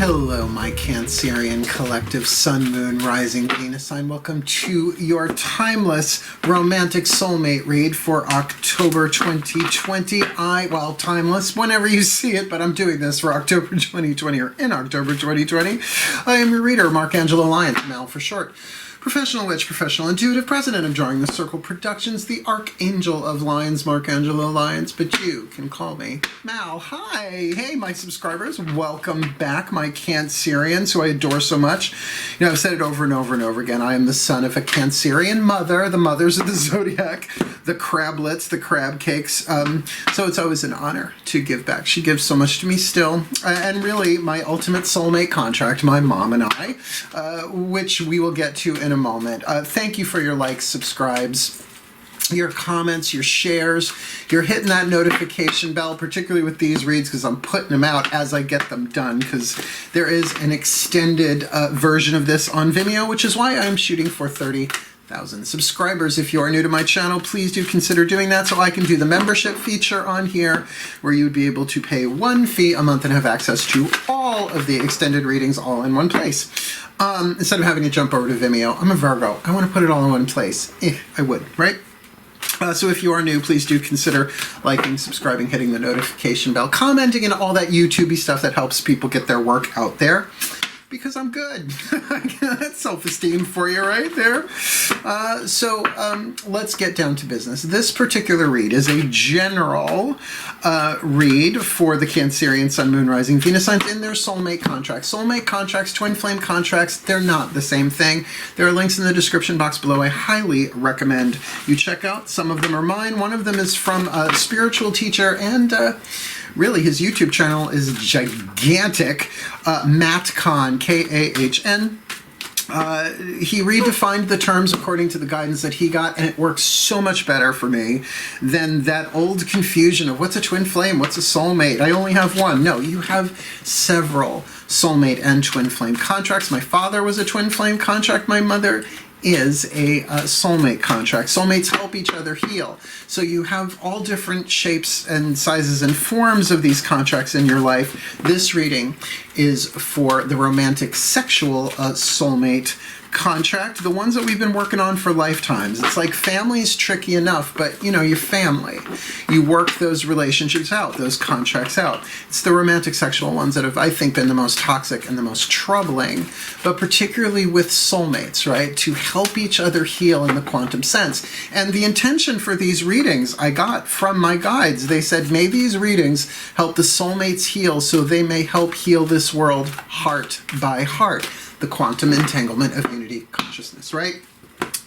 Hello, my Cancerian collective Sun, Moon, Rising, Venus sign. Welcome to your timeless romantic soulmate read for October 2020. Well, timeless whenever you see it, but I'm doing this for October 2020 or in October 2020. I am your reader, Angelo, lYONS, Mal for short. Professional witch, professional intuitive, president of Drawing the Circle Productions, the archangel of lYONS, Angelo, lYONS, but you can call me Mal. Hi! Hey, my subscribers, welcome back, my Cancerians, who I adore so much. You know, I've said it over and over and over again. I am the son of a Cancerian mother, the mothers of the zodiac, the crablets, the crab cakes. So it's always an honor to give back. She gives so much to me still. And really, my ultimate soulmate contract, my mom and I, which we will get to in a moment. Thank you for your likes, subscribes, your comments, your shares. You're hitting that notification bell, particularly with these reads, because I'm putting them out as I get them done, because there is an extended version of this on Vimeo, which is why I'm shooting for 30,000 subscribers. If you are new to my channel, please do consider doing that so I can do the membership feature on here, where you would be able to pay one fee a month and have access to all of the extended readings all in one place. Instead of having to jump over to Vimeo. I'm a Virgo. I want to put it all in one place. I would, right? So if you are new, please do consider liking, subscribing, hitting the notification bell, commenting, and all that YouTubey stuff that helps people get their work out there. Because I'm good. That's self-esteem for you right there. So let's get down to business. This particular read is a general read for the Cancerian Sun, Moon, Rising, Venus signs in their soulmate contracts. Soulmate contracts, twin flame contracts, they're not the same thing. There are links in the description box below. I highly recommend you check out. Some of them are mine. One of them is from a spiritual teacher, and really, his YouTube channel is gigantic. Matt Kahn, K-A-H-N. He redefined the terms according to the guidance that he got, and it works so much better for me than that old confusion of what's a twin flame, what's a soulmate. I only have one. No, you have several soulmate and twin flame contracts. My father was a twin flame contract. My mother is a soulmate contract. Soulmates help each other heal. So you have all different shapes and sizes and forms of these contracts in your life. This reading is for the romantic sexual soulmate contract, the ones that we've been working on for lifetimes. It's like family's tricky enough, but you know, your family. You work those relationships out, those contracts out. It's the romantic sexual ones that have, I think, been the most toxic and the most troubling, but particularly with soulmates, right? To help each other heal in the quantum sense. And the intention for these readings I got from my guides. They said, may these readings help the soulmates heal so they may help heal this world heart by heart. The quantum entanglement of unity consciousness, right?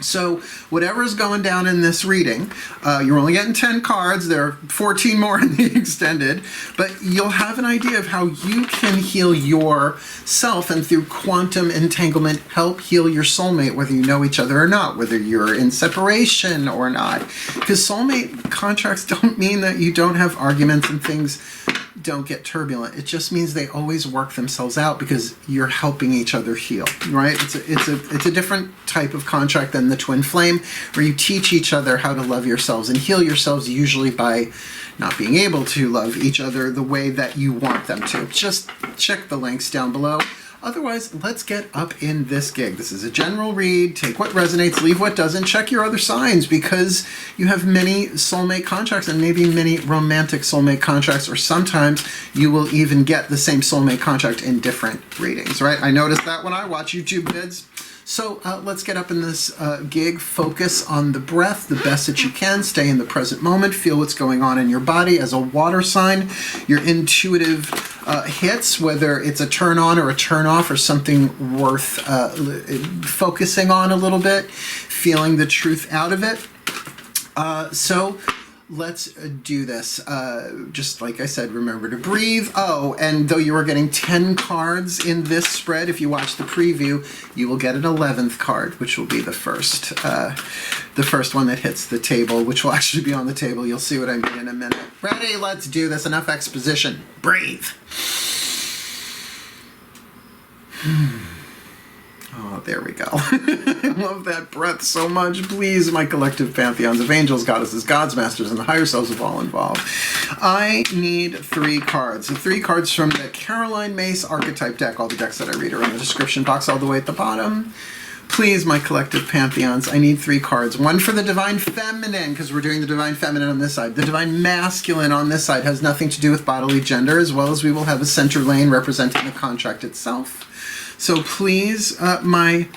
So whatever is going down in this reading, you're only getting 10 cards. There are 14 more in the extended, but you'll have an idea of how you can heal yourself and through quantum entanglement help heal your soulmate, whether you know each other or not, whether you're in separation or not. Because soulmate contracts don't mean that you don't have arguments and things don't get turbulent. It just means they always work themselves out because you're helping each other heal, right? It's a different type of contract than the twin flame, where you teach each other how to love yourselves and heal yourselves, usually by not being able to love each other the way that you want them to. Just check the links down below. Otherwise, let's get up in this gig. This is a general read. Take what resonates, leave what doesn't. Check your other signs, because you have many soulmate contracts and maybe many romantic soulmate contracts, or sometimes you will even get the same soulmate contract in different readings, right? I noticed that when I watch YouTube vids. So let's get up in this gig. Focus on the breath the best that you can. Stay in the present moment. Feel what's going on in your body. As a water sign, your intuitive hits, whether it's a turn on or a turn off or something worth focusing on a little bit, feeling the truth out of it. So let's do this. Just like I said, remember to breathe. Oh, and though you are getting 10 cards in this spread, if you watch the preview, you will get an 11th card, which will be the first one that hits the table, which will actually be on the table. You'll see what I mean in a minute. Ready? Let's do this. Enough exposition. Breathe. Oh, there we go. I love that breath so much. Please, my collective pantheons of angels, goddesses, gods, masters, and the higher selves of all involved. I need 3 cards. The 3 cards from the Caroline Mace archetype deck. All the decks that I read are in the description box all the way at the bottom. Please, my collective pantheons, I need 3 cards. 1 for the Divine Feminine, because we're doing the Divine Feminine on this side. The Divine Masculine on this side has nothing to do with bodily gender, as well as we will have a center lane representing the contract itself. So please, my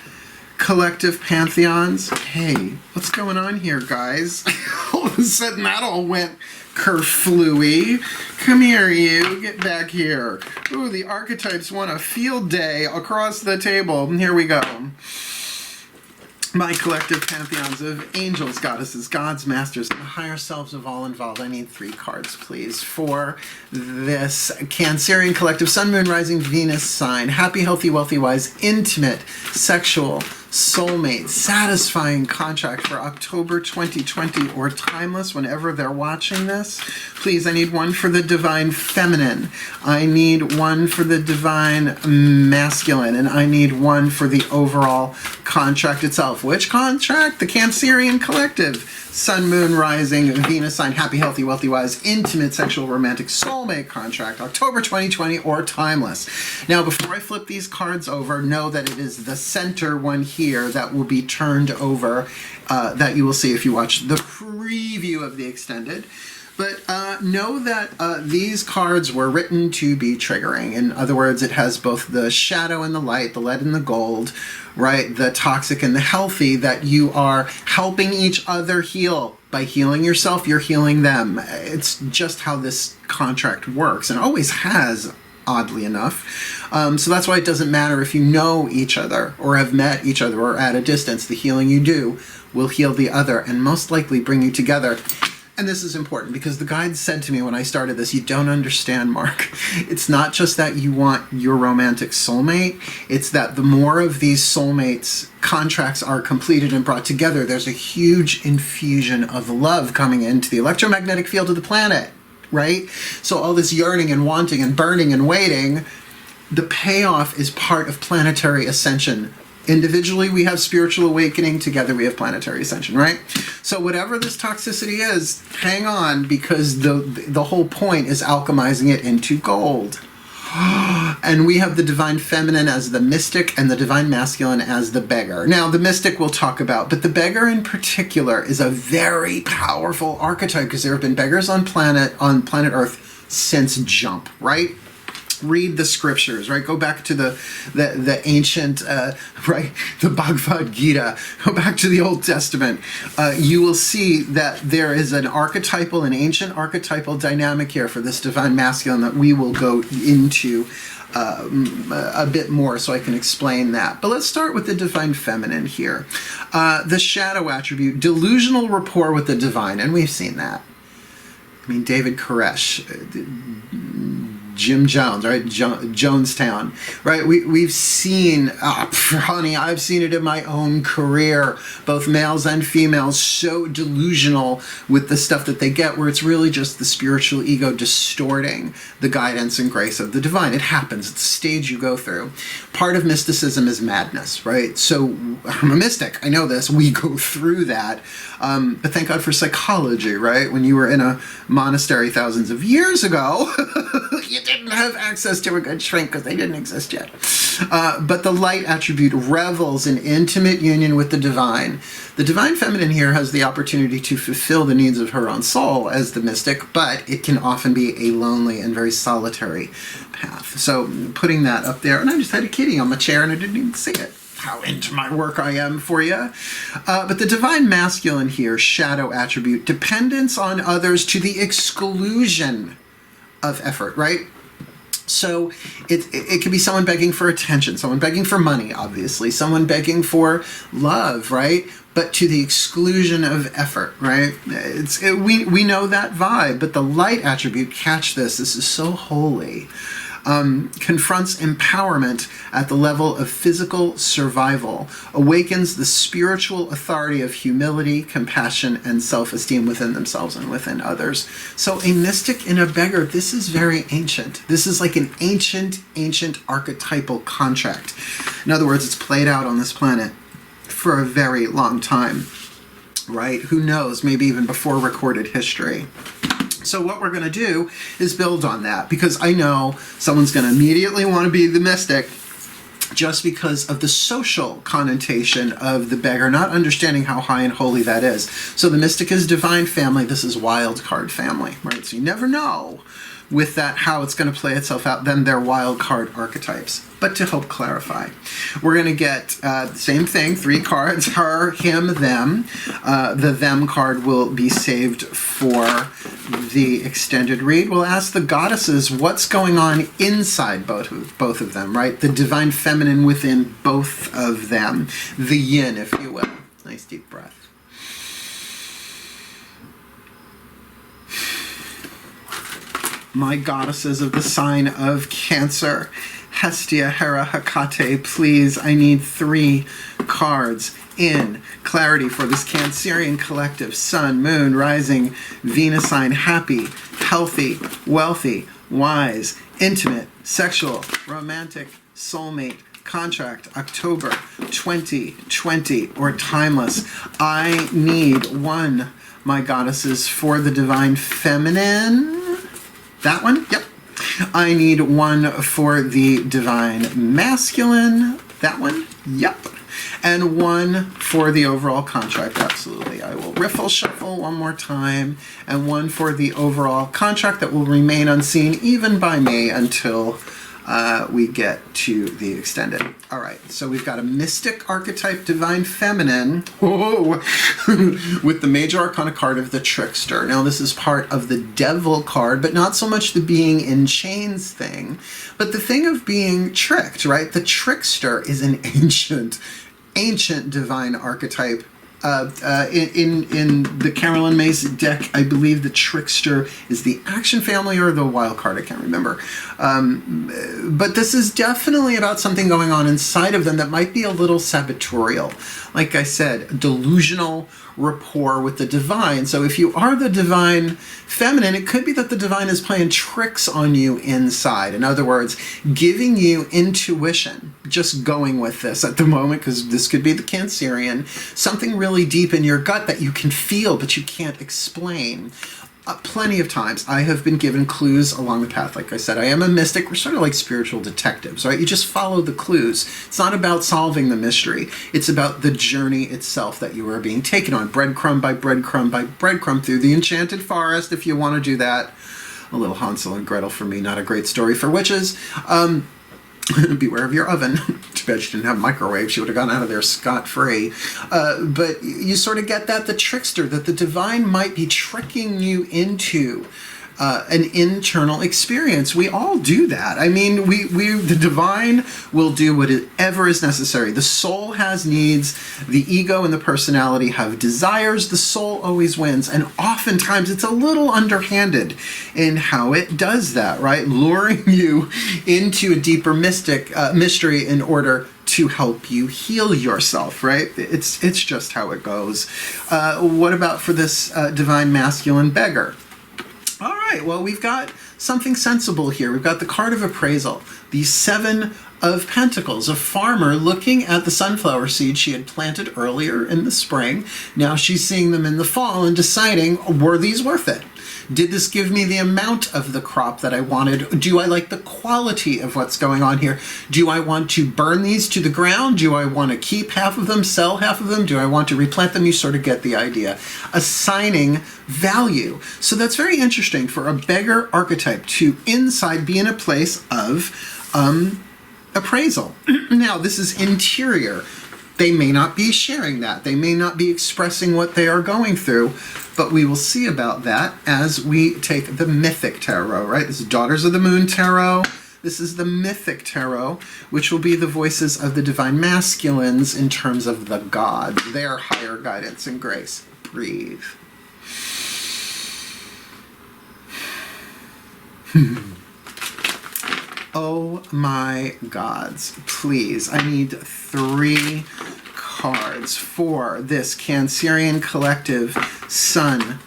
collective pantheons, hey, what's going on here, guys? All of a sudden that all went kerflooey. Come here, you. Get back here. Ooh, the archetypes want a field day across the table. Here we go. My collective pantheons of angels, goddesses, gods, masters, and the higher selves of all involved. I need 3 cards, please, for this Cancerian collective Sun, Moon, Rising, Venus sign. Happy, healthy, wealthy, wise, intimate, sexual, soulmate, satisfying contract for October 2020 or timeless whenever they're watching this. Please, I need 1 for the Divine Feminine. I need 1 for the Divine Masculine. And I need 1 for the overall contract itself. Which contract? The Cancerian collective. Sun, Moon, Rising, Venus sign, happy, healthy, wealthy, wise, intimate, sexual, romantic, soulmate contract, October 2020 or timeless. Now, before I flip these cards over, know that it is the center one here that will be turned over, that you will see if you watch the preview of the extended. But know that these cards were written to be triggering. In other words, it has both the shadow and the light, the lead and the gold, right? The toxic and the healthy, that you are helping each other heal. By healing yourself, you're healing them. It's just how this contract works, and always has, oddly enough. So that's why it doesn't matter if you know each other or have met each other or at a distance. The healing you do will heal the other and most likely bring you together. And this is important because the guides said to me when I started this, you don't understand, Mark. It's not just that you want your romantic soulmate. It's that the more of these soulmates contracts are completed and brought together, there's a huge infusion of love coming into the electromagnetic field of the planet, right? So all this yearning and wanting and burning and waiting, the payoff is part of planetary ascension. Individually, we have spiritual awakening. Together, we have planetary ascension, right? So whatever this toxicity is, hang on, because the whole point is alchemizing it into gold. And we have the Divine Feminine as the mystic and the Divine Masculine as the beggar. Now, the mystic we'll talk about, but the beggar in particular is a very powerful archetype because there have been beggars on planet Earth since jump, right? Read the scriptures, right? Go back to the ancient, right? The Bhagavad Gita. Go back to the Old Testament. You will see that there is an ancient archetypal dynamic here for this Divine Masculine that we will go into a bit more so I can explain that. But let's start with the Divine Feminine here. The shadow attribute, delusional rapport with the divine, and we've seen that. I mean, David Koresh, Jim Jones, right? Jonestown, right? We've seen, honey, I've seen it in my own career, both males and females, so delusional with the stuff that they get, where it's really just the spiritual ego distorting the guidance and grace of the divine. It happens. It's the stage you go through. Part of mysticism is madness, right? So I'm a mystic. I know this. We go through that. But thank God for psychology, right? When you were in a monastery thousands of years ago, you didn't have access to a good shrink because they didn't exist yet. But the light attribute revels in intimate union with the divine. The Divine Feminine here has the opportunity to fulfill the needs of her own soul as the mystic, but it can often be a lonely and very solitary path. So putting that up there, and I just had a kitty on my chair and I didn't even see it. How into my work I am for you. But the Divine Masculine here, shadow attribute, dependence on others to the exclusion of effort, right? So it can be someone begging for attention, someone begging for money, obviously, someone begging for love, right? But to the exclusion of effort, right? We know that vibe, but the light attribute, catch this, this is so holy. confronts empowerment at the level of physical survival, awakens the spiritual authority of humility, compassion, and self-esteem within themselves and within others. So a mystic and a beggar, this is very ancient. This is like an ancient archetypal contract. In other words, it's played out on this planet for a very long time, right? Who knows, maybe even before recorded history. So what we're going to do is build on that, because I know someone's going to immediately want to be the mystic just because of the social connotation of the beggar, not understanding how high and holy that is. So the mystic is divine family. This is wild card family, right? So you never know with that how it's going to play itself out. Then they're wild card archetypes. But to help clarify, we're going to get the same thing, 3 cards, her, him, them. The them card will be saved for the extended read. We'll ask the goddesses what's going on inside both of them, right? The divine feminine within both of them. The yin, if you will. Nice deep breath. My goddesses of the sign of Cancer, Hestia, Hera, Hecate, please, I need 3 cards in clarity for this Cancerian collective. Sun, Moon, Rising, Venus sign. Happy, healthy, wealthy, wise, intimate, sexual, romantic, soulmate, contract, October 2020, or timeless. I need 1, my goddesses, for the divine feminine. That one? Yep. I need 1 for the divine masculine. That one? Yep. And 1 for the overall contract. Absolutely. I will riffle shuffle one more time. And 1 for the overall contract that will remain unseen even by me until we get to the extended. All right, so we've got a mystic archetype, divine feminine, with the major arcana card of the trickster. Now, this is part of the devil card, but not so much the being in chains thing, but the thing of being tricked, right? The trickster is an ancient divine archetype. In the Carolyn Mays deck, I believe the trickster is the action family or the wild card, I can't remember. But this is definitely about something going on inside of them that might be a little sabotorial. Like I said, delusional rapport with the divine. So if you are the divine feminine, it could be that the divine is playing tricks on you inside. In other words, giving you intuition, just going with this at the moment, because this could be the Cancerian, something really deep in your gut that you can feel but you can't explain. Plenty of times I have been given clues along the path. Like I said, I am a mystic. We're sort of like spiritual detectives, right? You just follow the clues. It's not about solving the mystery. It's about the journey itself that you are being taken on, breadcrumb by breadcrumb by breadcrumb through the enchanted forest, if you want to do that. A little Hansel and Gretel for me, not a great story for witches. Beware of your oven. Too bad she didn't have a microwave. She would have gone out of there scot-free. But you sort of get that the trickster, that the divine might be tricking you into an internal experience. We all do that. I mean, the divine will do whatever is necessary. The soul has needs. The ego and the personality have desires. The soul always wins. And oftentimes it's a little underhanded in how it does that, right? Luring you into a deeper mystery in order to help you heal yourself, right? It's just how it goes. What about for this divine masculine beggar? All right, well, we've got something sensible here. We've got the card of appraisal, the 7 of Pentacles, a farmer looking at the sunflower seeds she had planted earlier in the spring. Now she's seeing them in the fall and deciding, were these worth it? Did this give me the amount of the crop that I wanted? Do I like the quality of what's going on here? Do I want to burn these to the ground? Do I want to keep half of them, sell half of them? Do I want to replant them? You sort of get the idea. Assigning value. So that's very interesting for a beggar archetype to inside be in a place of appraisal. Now, this is interior. They may not be sharing that. They may not be expressing what they are going through, but we will see about that as we take the Mythic Tarot, right? This is Daughters of the Moon Tarot. This is the Mythic Tarot, which will be the voices of the divine masculines in terms of the gods, their higher guidance and grace. Breathe. Oh my gods, please. I need 3 cards for this Cancerian collective Sun,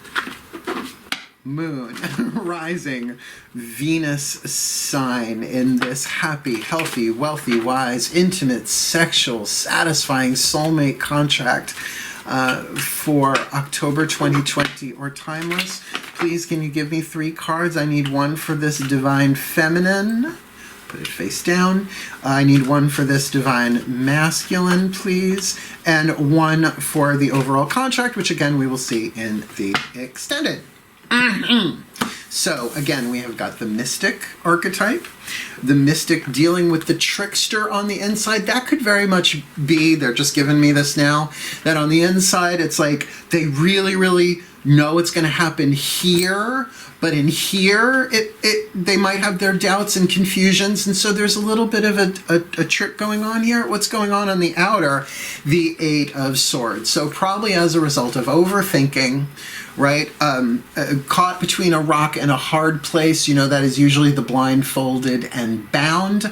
Moon, Rising, Venus sign in this happy, healthy, wealthy, wise, intimate, sexual, satisfying soulmate contract for October 2020 or timeless. Please, can you give me 3 cards? I need 1 for this divine feminine. Put it face down. I need 1 for this divine masculine, please, and 1 for the overall contract, which again we will see in the extended. So again, we have got the mystic archetype, the mystic dealing with the trickster on the inside. That could very much be, they're just giving me this now, that on the inside it's like they really, really know it's going to happen here, but in here they might have their doubts and confusions, and so there's a little bit of a trick going on here. What's going on the outer? The 8 of Swords. So probably as a result of overthinking, right? Caught between a rock and a hard place. You know, that is usually the blindfolded and bound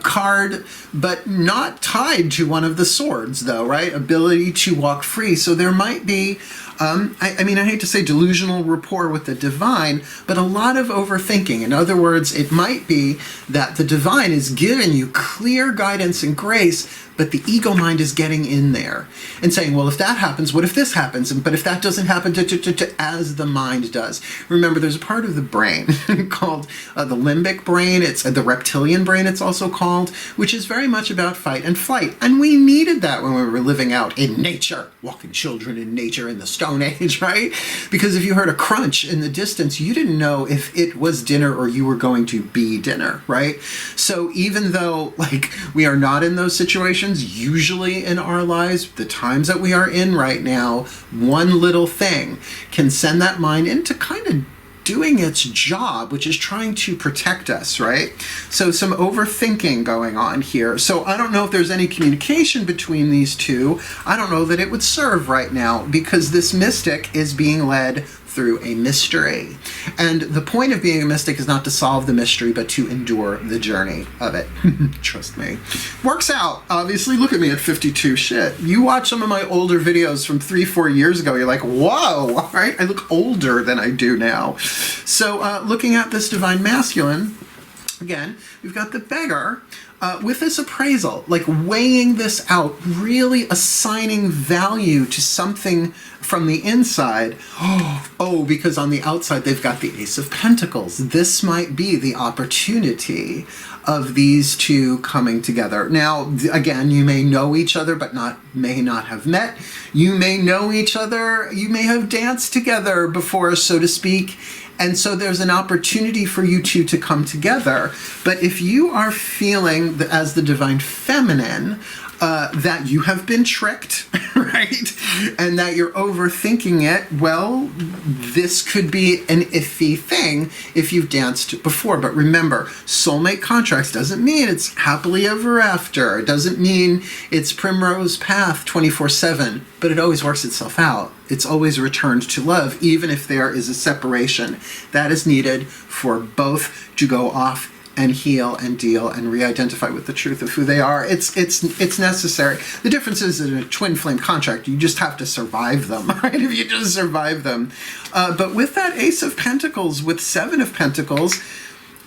card, but not tied to one of the swords, though, right? Ability to walk free. So there might be, I mean, I hate to say delusional rapport with the divine, but a lot of overthinking. In other words, it might be that the divine is giving you clear guidance and grace, but the ego mind is getting in there and saying, well, if that happens, what if this happens? But if that doesn't happen, as the mind does. Remember, there's a part of the brain called the limbic brain. It's the reptilian brain, it's also called, which is very much about fight and flight. And we needed that when we were living out in nature, walking children in nature in the Stone Age, right? Because if you heard a crunch in the distance, you didn't know if it was dinner or you were going to be dinner, right? So even though, like, we are not in those situations, usually in our lives, the times that we are in right now, one little thing can send that mind into kind of doing its job, which is trying to protect us, right? So some overthinking going on here. So I don't know if there's any communication between these two. I don't know that it would serve right now, because this mystic is being led through a mystery. And the point of being a mystic is not to solve the mystery, but to endure the journey of it. Trust me. Works out, obviously. Look at me at 52. Shit. You watch some of my older videos from 3-4 years ago, you're like, whoa, right? I look older than I do now. So looking at this divine masculine, again, we've got the Beggar with this appraisal, like weighing this out, really assigning value to something from the inside. Oh, because on the outside they've got the Ace of Pentacles. This might be the opportunity of these two coming together. Now, again, you may know each other, but may not have met. You may know each other. You may have danced together before, so to speak. And so there's an opportunity for you two to come together. But if you are feeling that as the divine feminine, that you have been tricked, right? And that you're overthinking it, well, this could be an iffy thing if you've danced before. But remember, soulmate contracts doesn't mean it's happily ever after. It doesn't mean it's primrose path 24/7, but it always works itself out. It's always returned to love, even if there is a separation. That is needed for both to go off and heal and deal and re-identify with the truth of who they are. It's necessary. The difference is in a twin flame contract, you just have to survive them, right? If you just survive them. But with that Ace of Pentacles, with 7 of Pentacles,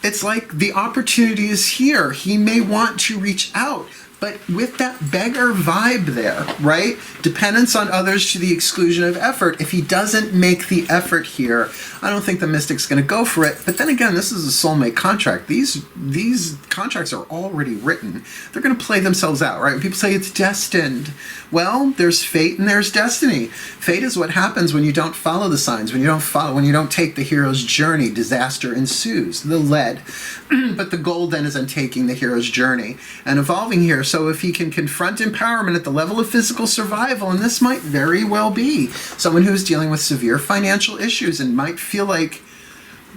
it's like the opportunity is here. He may want to reach out, but with that Beggar vibe there, right? Dependence on others to the exclusion of effort. If he doesn't make the effort here, I don't think the mystic's going to go for it. But then again, this is a soulmate contract. These contracts are already written. They're going to play themselves out, right? When people say it's destined, well, there's fate and there's destiny. Fate is what happens when you don't follow the signs, when you don't take the hero's journey. Disaster ensues. The lead. But the goal then is on taking the hero's journey and evolving here. So if he can confront empowerment at the level of physical survival, and this might very well be someone who's dealing with severe financial issues and might feel like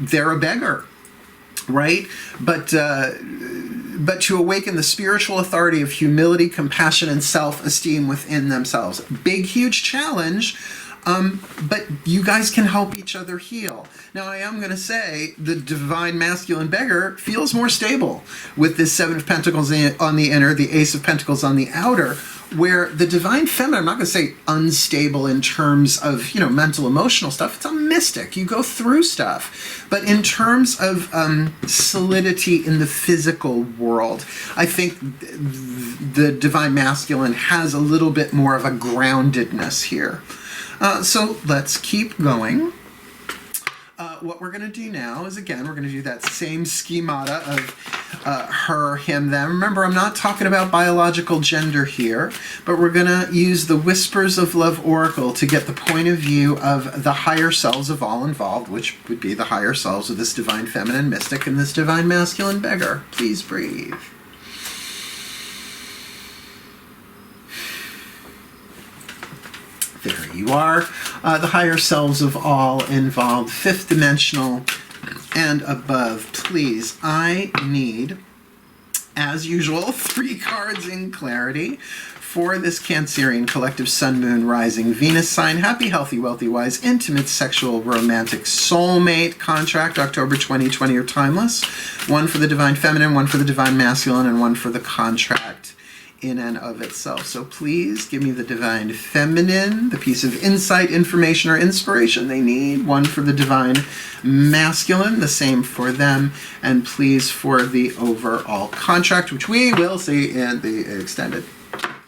they're a beggar, right? But to awaken the spiritual authority of humility, compassion, and self-esteem within themselves. Big, huge challenge. But you guys can help each other heal. Now, I am going to say the divine masculine beggar feels more stable with this Seven of Pentacles on the inner, the Ace of Pentacles on the outer, where the divine feminine, I'm not going to say unstable in terms of, mental, emotional stuff. It's a mystic. You go through stuff. But in terms of solidity in the physical world, I think the divine masculine has a little bit more of a groundedness here. So let's keep going. What we're going to do now is, again, we're going to do that same schemata of her, him, them. Remember, I'm not talking about biological gender here, but we're going to use the Whispers of Love Oracle to get the point of view of the higher selves of all involved, which would be the higher selves of this divine feminine mystic and this divine masculine beggar. Please breathe. There you are. The higher selves of all involved, fifth dimensional and above. Please, I need, as usual, 3 cards in clarity for this Cancerian collective Sun, Moon, Rising, Venus sign. Happy, healthy, wealthy, wise, intimate, sexual, romantic, soulmate contract, October 2020 or timeless. 1 for the divine feminine, 1 for the divine masculine, and 1 for the contract in and of itself. So please give me the divine feminine, the piece of insight, information, or inspiration they need. 1 for the divine masculine, the same for them. And please for the overall contract, which we will see in the extended.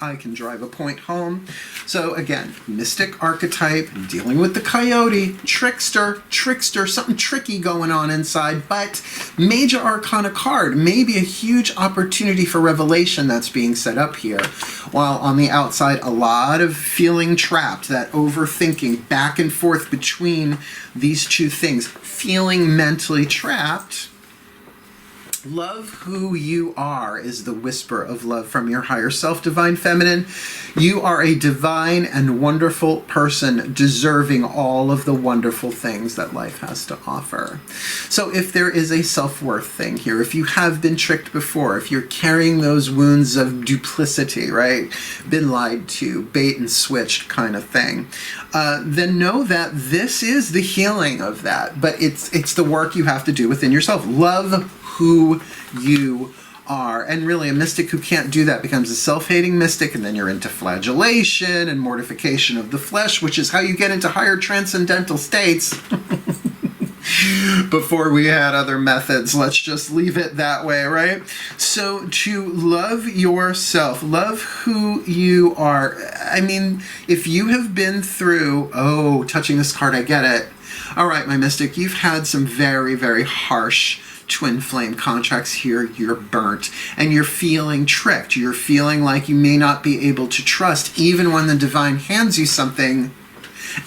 I can drive a point home. So again, mystic archetype, dealing with the coyote, trickster, something tricky going on inside, but major arcana card, maybe a huge opportunity for revelation that's being set up here. While on the outside, a lot of feeling trapped, that overthinking back and forth between these two things, feeling mentally trapped. Love who you are is the whisper of love from your higher self, divine feminine. You are a divine and wonderful person deserving all of the wonderful things that life has to offer. So if there is a self-worth thing here, if you have been tricked before, if you're carrying those wounds of duplicity, right, been lied to, bait and switched kind of thing, then know that this is the healing of that. But it's the work you have to do within yourself. Love who you are. And really, a mystic who can't do that becomes a self-hating mystic, and then you're into flagellation and mortification of the flesh, which is how you get into higher transcendental states. Before we had other methods, let's just leave it that way, right? So to love yourself, love who you are. I mean, if you have been through, touching this card, I get it. All right, my mystic, you've had some very, very harsh twin flame contracts here. You're burnt and you're feeling tricked. You're feeling like you may not be able to trust even when the divine hands you something.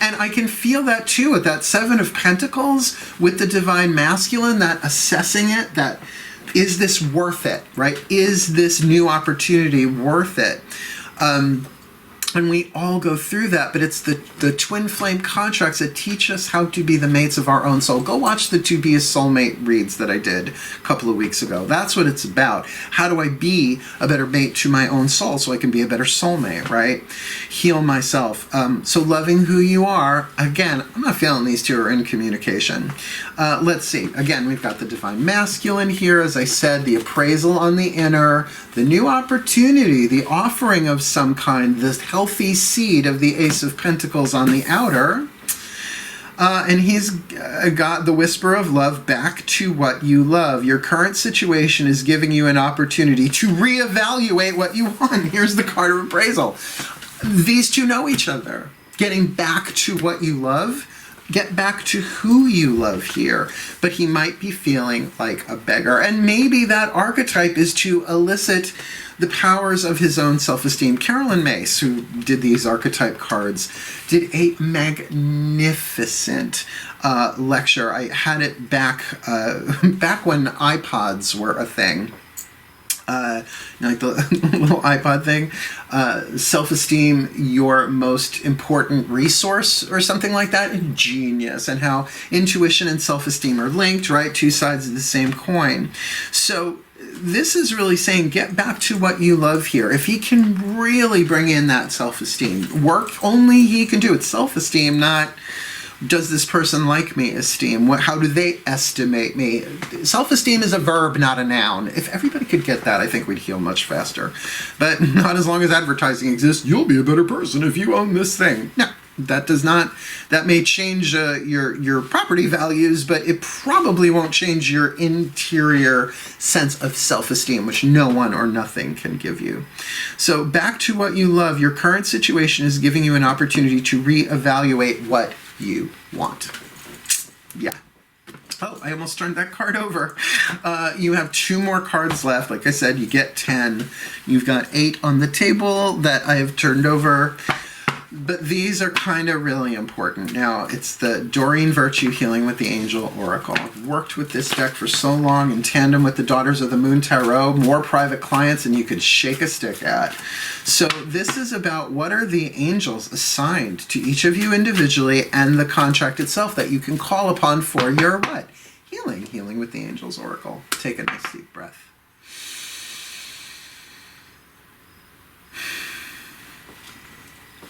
And I can feel that too with that 7 of Pentacles with the divine masculine, that assessing it, that is this worth it, right? Is this new opportunity worth it? And we all go through that, but it's the twin flame contracts that teach us how to be the mates of our own soul. Go watch the To Be a Soulmate reads that I did a couple of weeks ago. That's what it's about. How do I be a better mate to my own soul so I can be a better soulmate, right? Heal myself. So loving who you are. Again, I'm not feeling these two are in communication. Let's see. Again, we've got the divine masculine here. As I said, the appraisal on the inner, the new opportunity, the offering of some kind, this healthy seed of the Ace of Pentacles on the outer. And he's got the whisper of love, back to what you love. Your current situation is giving you an opportunity to reevaluate what you want. Here's the card of appraisal. These two know each other. Getting back to what you love. Get back to who you love here. But he might be feeling like a beggar. And maybe that archetype is to elicit the powers of his own self-esteem. Carolyn Mace, who did these archetype cards, did a magnificent lecture. I had it back when iPods were a thing. like the little iPod thing, self-esteem, your most important resource or something like that. Genius. And how intuition and self-esteem are linked, right? Two sides of the same coin. So this is really saying get back to what you love here. If he can really bring in that self-esteem, work only he can do. It's self-esteem, not does this person like me esteem? How do they estimate me? Self-esteem is a verb, not a noun. If everybody could get that, I think we'd heal much faster. But not as long as advertising exists. You'll be a better person if you own this thing. No, that does not. That may change your property values, but it probably won't change your interior sense of self-esteem, which no one or nothing can give you. So back to what you love. Your current situation is giving you an opportunity to reevaluate what you want. Yeah. Oh, I almost turned that card over. You have 2 more cards left. Like I said, you get 10. You've got 8 on the table that I have turned over. But these are kind of really important. Now, it's the Doreen Virtue Healing with the Angel Oracle. I've worked with this deck for so long in tandem with the Daughters of the Moon Tarot, more private clients than you could shake a stick at. So this is about what are the angels assigned to each of you individually and the contract itself that you can call upon for your what? Healing. Healing with the Angels Oracle. Take a nice deep breath.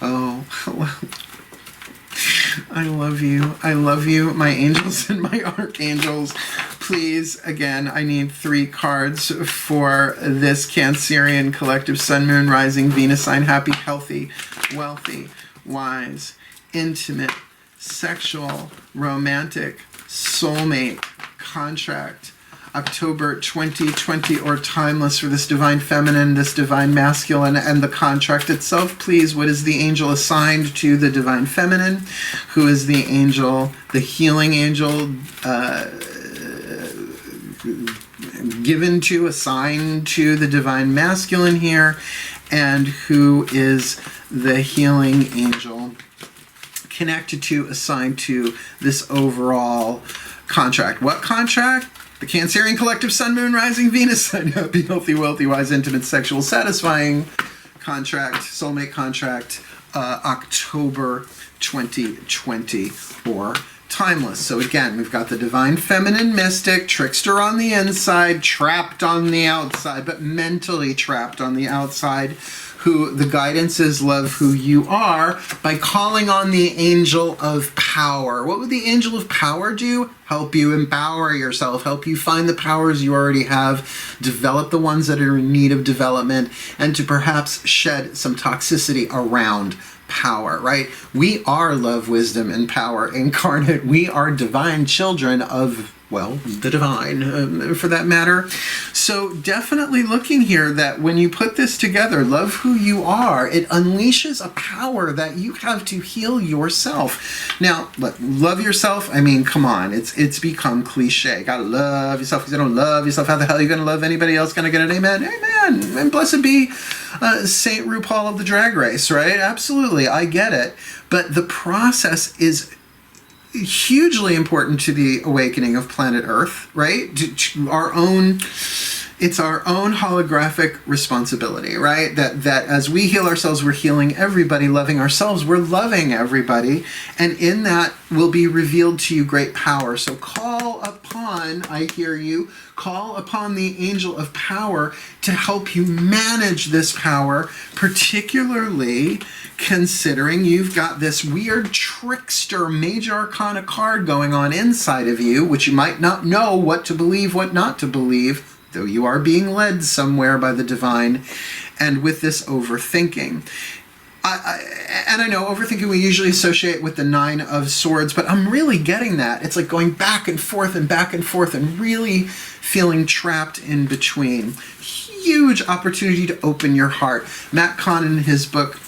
Oh, hello. I love you. I love you, my angels and my archangels. Please, again, I need 3 cards for this Cancerian collective Sun, Moon, Rising, Venus sign. Happy, healthy, wealthy, wise, intimate, sexual, romantic, soulmate, contract, October 2020, or timeless for this divine feminine, this divine masculine, and the contract itself. Please, what is the angel assigned to the divine feminine? Who is the angel, the healing angel, given to, assigned to the divine masculine here? And who is the healing angel connected to, assigned to this overall contract? What contract? The Cancerian collective Sun, Moon, Rising, Venus sign. Happy, healthy, wealthy, wise, intimate, sexual, satisfying contract, soulmate contract, October 2020, or timeless. So again, we've got the divine feminine mystic, trickster on the inside, trapped on the outside, but mentally trapped on the outside, who the guidance is love who you are by calling on the angel of power. What would the angel of power do? Help you empower yourself, help you find the powers you already have, develop the ones that are in need of development, and to perhaps shed some toxicity around power, right? We are love, wisdom, and power incarnate. We are divine children of, well, the divine, for that matter. So definitely looking here that when you put this together, love who you are, it unleashes a power that you have to heal yourself. Now, love yourself, I mean, come on, it's become cliche. Gotta love yourself. Because you don't love yourself, how the hell are you gonna love anybody else? Gonna get an amen? Amen. And blessed be Saint RuPaul of the Drag Race, right? Absolutely, I get it. But the process is hugely important to the awakening of planet Earth, right? To our own, it's our own holographic responsibility, right? That as we heal ourselves, we're healing everybody. Loving ourselves, we're loving everybody. And in that will be revealed to you great power. So call upon, I hear you, call upon the angel of power to help you manage this power, particularly considering you've got this weird trickster major arcana card going on inside of you, which you might not know what to believe, what not to believe, though you are being led somewhere by the divine, and with this overthinking. And I know overthinking we usually associate with the 9 of Swords, but I'm really getting that. It's like going back and forth and really feeling trapped in between. Huge opportunity to open your heart. Matt Kahn in his book,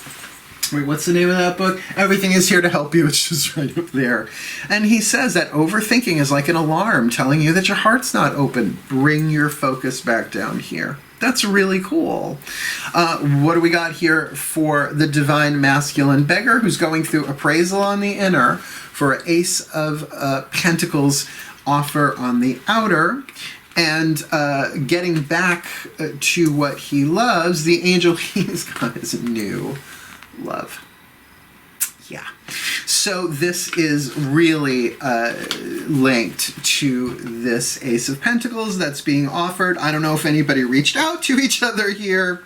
wait, what's the name of that book? Everything is Here to Help You. It's just right up there. And he says that overthinking is like an alarm telling you that your heart's not open. Bring your focus back down here. That's really cool. What do we got here for the divine masculine beggar who's going through appraisal on the inner for Ace of Pentacles offer on the outer? And getting back to what he loves, the angel, he's got his new love. Yeah. So this is really linked to this Ace of Pentacles that's being offered. I don't know if anybody reached out to each other here,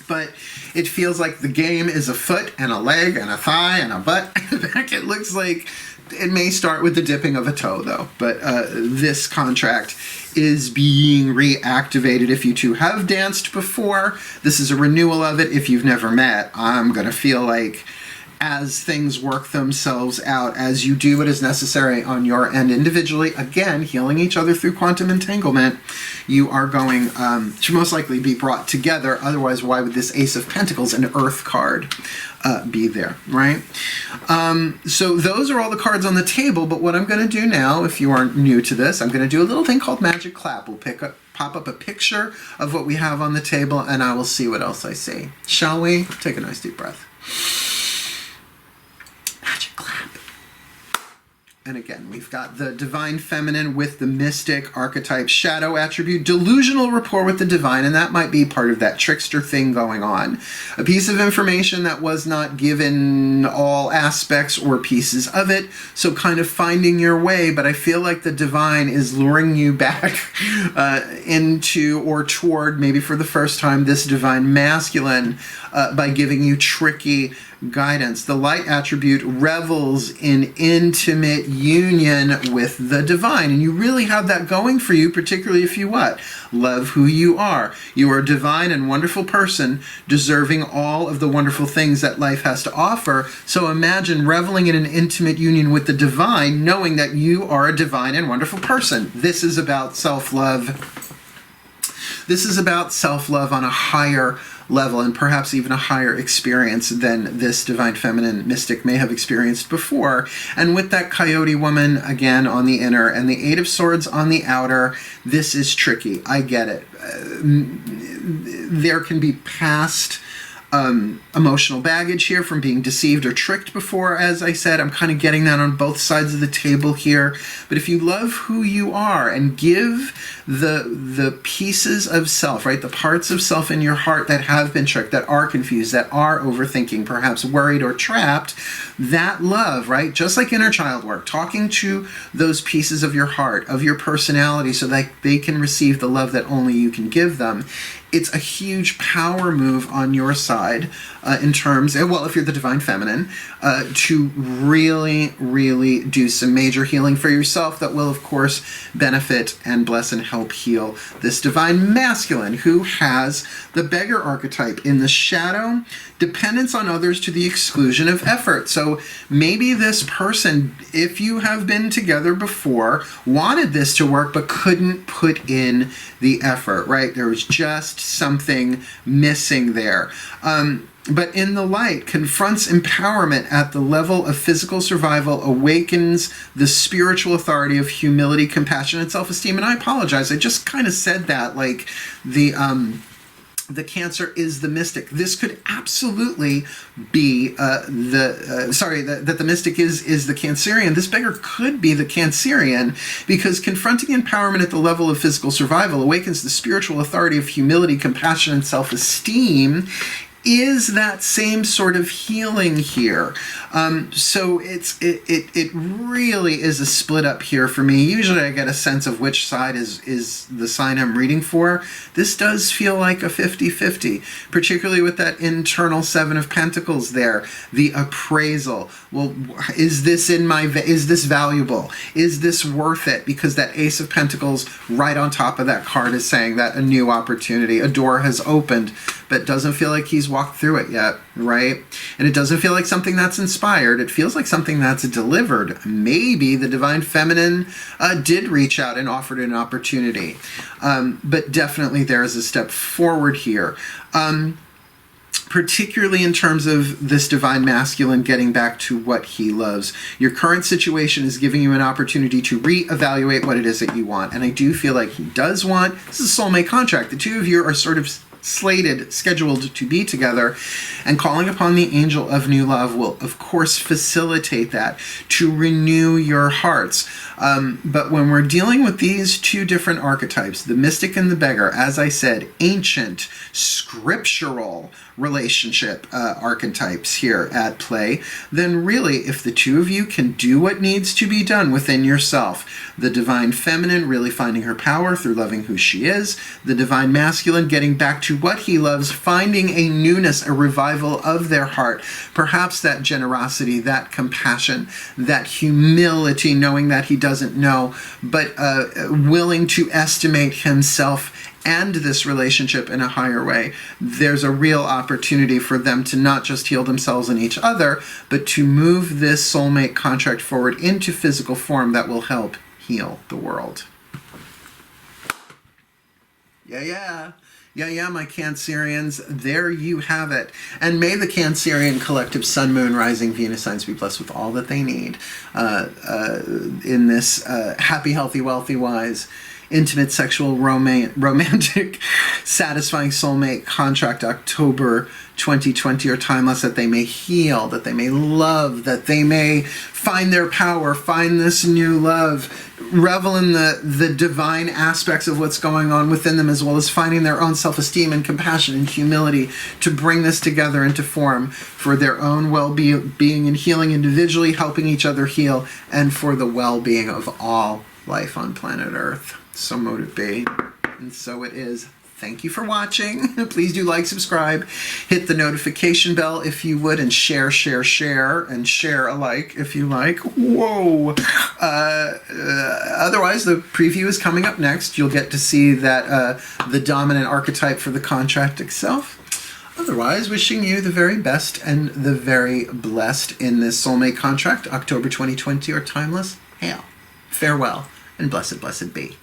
but it feels like the game is a foot and a leg and a thigh and a butt and a back. It looks like it may start with the dipping of a toe, though. But this contract is being reactivated. If you two have danced before, this is a renewal of it. If you've never met, I'm going to feel like as things work themselves out, as you do what is necessary on your end individually, again, healing each other through quantum entanglement, you are going to most likely be brought together. Otherwise, why would this Ace of Pentacles, an Earth card, be there, right? So those are all the cards on the table, but what I'm going to do now, if you are new to this, I'm going to do a little thing called Magic Clap. We'll pop up a picture of what we have on the table, and I will see what else I see. Shall we? Take a nice deep breath. Magic Clap. And again, we've got the divine feminine with the mystic archetype shadow attribute, delusional rapport with the divine, and that might be part of that trickster thing going on. A piece of information that was not given all aspects or pieces of it, so kind of finding your way, but I feel like the divine is luring you back into or toward, maybe for the first time, this divine masculine by giving you tricky guidance. The light attribute revels in intimate union with the divine, and you really have that going for you, particularly if you what? Love who you are. You are a divine and wonderful person, deserving all of the wonderful things that life has to offer. So imagine reveling in an intimate union with the divine, knowing that you are a divine and wonderful person. This is about self-love. This is about self-love on a higher level, and perhaps even a higher experience than this divine feminine mystic may have experienced before. And with that coyote woman again on the inner and the Eight of Swords on the outer, this is tricky. I get it. There can be past emotional baggage here from being deceived or tricked before. As I said, I'm kind of getting that on both sides of the table here. But if you love who you are and give the pieces of self, right, the parts of self in your heart that have been tricked, that are confused, that are overthinking, perhaps worried or trapped, that love, right, just like inner child work, talking to those pieces of your heart, of your personality, so that they can receive the love that only you can give them. It's a huge power move on your side in terms, well, if you're the divine feminine, to really, really do some major healing for yourself that will, of course, benefit and bless and help heal this divine masculine who has the beggar archetype in the shadow, dependence on others to the exclusion of effort. So maybe this person, if you have been together before, wanted this to work but couldn't put in the effort, right? There was just something missing there. But in the light, confronts empowerment at the level of physical survival, awakens the spiritual authority of humility, compassion, and self-esteem. And I apologize, I just kind of said that like the Cancer is the mystic. This could absolutely be that the mystic is the Cancerian. This beggar could be the Cancerian, because confronting empowerment at the level of physical survival awakens the spiritual authority of humility, compassion, and self-esteem is that same sort of healing here. So it really is a split up here for me. Usually I get a sense of which side is the sign I'm reading for. This does feel like a 50-50, particularly with that internal Seven of Pentacles there. The appraisal. Well, is this valuable? Is this worth it? Because that Ace of Pentacles right on top of that card is saying that a new opportunity, a door has opened, but doesn't feel like he's walked through it yet, right? And it doesn't feel like something that's inspired. It feels like something that's delivered. Maybe the divine feminine did reach out and offered an opportunity. But definitely there is a step forward here. Particularly in terms of this divine masculine getting back to what he loves. Your current situation is giving you an opportunity to reevaluate what it is that you want. And I do feel like he does want, this is a soulmate contract. The two of you are sort of scheduled to be together, and calling upon the angel of new love will, of course, facilitate that to renew your hearts. But when we're dealing with these two different archetypes, the mystic and the beggar, as I said, ancient, scriptural relationship archetypes here at play, then really, if the two of you can do what needs to be done within yourself, the divine feminine really finding her power through loving who she is, the divine masculine getting back to what he loves, finding a newness, a revival of their heart, perhaps that generosity, that compassion, that humility, knowing that he doesn't know, but willing to estimate himself and this relationship in a higher way. There's a real opportunity for them to not just heal themselves and each other, but to move this soulmate contract forward into physical form that will help heal the world. Yeah, my Cancerians, there you have it. And may the Cancerian collective Sun, Moon, Rising, Venus signs be blessed with all that they need in this happy, healthy, wealthy, wise, intimate, sexual, romantic, satisfying soulmate contract October 2020 or timeless, that they may heal, that they may love, that they may find their power, find this new love, revel in the divine aspects of what's going on within them, as well as finding their own self-esteem and compassion and humility to bring this together into form for their own well-being and healing individually, helping each other heal, and for the well-being of all life on planet Earth. So mote it be, and so it is. Thank you for watching. Please do like, subscribe, hit the notification bell if you would, and share, and share alike if you like. Whoa! Otherwise, the preview is coming up next. You'll get to see that the dominant archetype for the contract itself. Otherwise, wishing you the very best and the very blessed in this soulmate contract, October 2020 or timeless. Hail, farewell, and blessed be.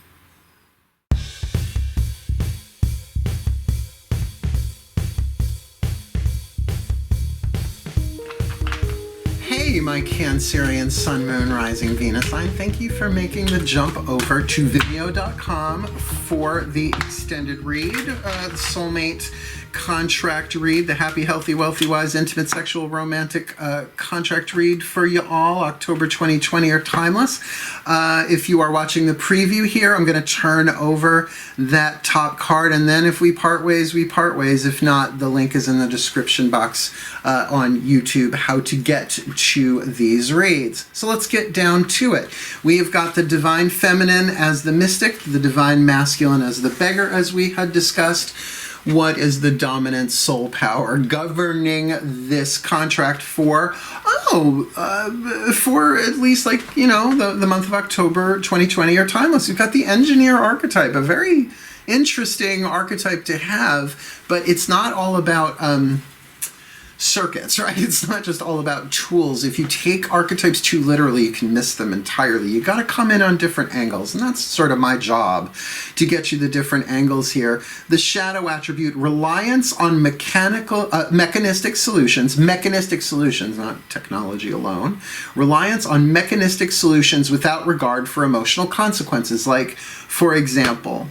Hey, my Cancerian Sun, Moon, Rising, Venus sign. Thank you for making the jump over to VIMEO.com for the extended read, soulmate contract read, the happy, healthy, wealthy, wise, intimate, sexual, romantic contract read for you all, October 2020 or timeless. If you are watching the preview here, I'm going to turn over that top card, and then if we part ways, we part ways. If not, the link is in the description box on YouTube, how to get to these reads. So let's get down to it. We have got the divine feminine as the mystic, the divine masculine as the beggar, as we had discussed. What is the dominant soul power governing this contract for, for at least, like, you know, the month of October 2020 or timeless? We've got the engineer archetype, a very interesting archetype to have, but it's not all about circuits, right? It's not just all about tools. If you take archetypes too literally, you can miss them entirely. You got to come in on different angles, and that's sort of my job, to get you the different angles here. The shadow attribute, reliance on mechanistic solutions, not technology alone, reliance on mechanistic solutions without regard for emotional consequences. Like, for example,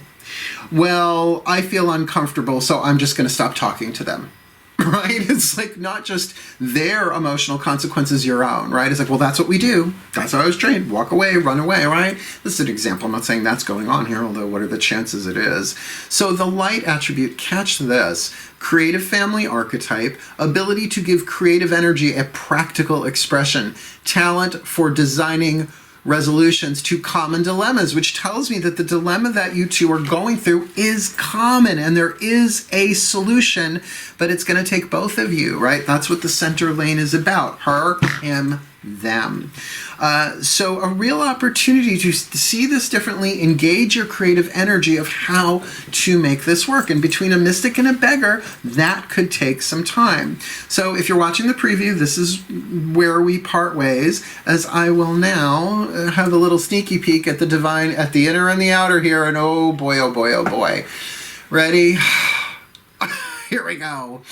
well, I feel uncomfortable, so I'm just going to stop talking to them. Right? It's like not just their emotional consequences, your own, right? It's like, well, that's what we do. That's how I was trained. Walk away, run away, right? This is an example. I'm not saying that's going on here, although what are the chances it is? So the light attribute, catch this, creative family archetype, ability to give creative energy a practical expression, talent for designing resolutions to common dilemmas, which tells me that the dilemma that you two are going through is common and there is a solution, but it's going to take both of you, right? That's what the center lane is about. Her, him, them. So a real opportunity to see this differently, engage your creative energy of how to make this work. And between a mystic and a beggar, that could take some time. So if you're watching the preview, this is where we part ways, as I will now have a little sneaky peek at the divine, at the inner and the outer here, and oh boy, oh boy, oh boy. Ready? Here we go.